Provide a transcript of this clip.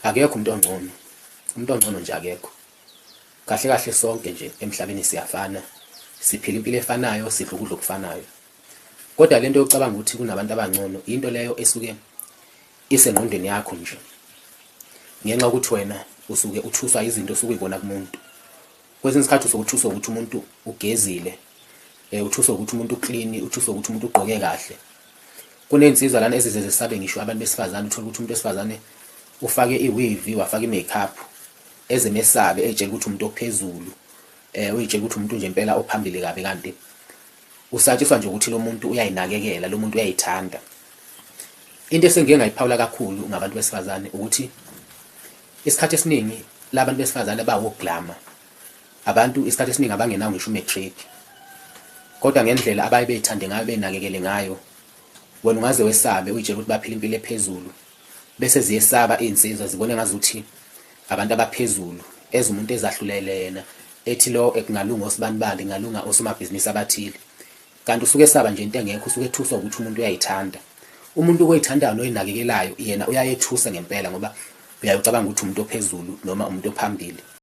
Akekho umuntu ongcono nje akekho. Kahle kahle sonke nje emhlabeni siyafana, siphila impilo efanayo, sidla ukudla okufanayo. Kodwa lento yocabanga ukuthi kunabantu abangcono into leyo esuke isengqondweni yakho nje, ngenxa ukuthi wena usuke uthuswa izinto osuke uyibona kumuntu. Kwesinye isikhathi usuke uthuswa ukuthi umuntu ugezile, uthuswa ukuthi umuntu uclean, uthuswa ukuthi umuntu ugqoke kahle. Kunensizwa lana ezize zisabe ngisho abantu besifazane, uthola ukuthi umuntu wesifazane ufake iweave, wafaka imakeup ezemesabe etshela ukuthi umuntu ophezulu, uyitshela ukuthi umuntu nje impela ophambili kabi, kanti usatshiswa nje ukuthi lo muntu uyayinakekela, lo muntu uyayithanda. Into esengike ngayiphawula kakhulu ngabantu besifazane ukuthi isikhathi esiningi labantu besifazane bawoglamour, abantu isikhathi esiningi abangenawo ngisho umatric, kodwa ngendlela abaye beyithande ngayo, benakekele ngayo, wena ungaze wesabe uyitshela ukuthi baphila impilo ephezulu, bese ziyesaba insizwa zibone ngazuthi abantu abaphezulu, eza umuntu ezahlulele yena, ethi lo ekungalunga osibanibali, ngalunga osomabhizinisi abathile. Kanti usuke esaba nje into engekho, usuke ethuswa ukuthi umuntu uyayithanda. Umuntu oyithandayo noyinakekelayo yena uyayethusa ngempela, ngoba uyayicabanga ukuthi umuntu ophezulu noma umuntu ophambili.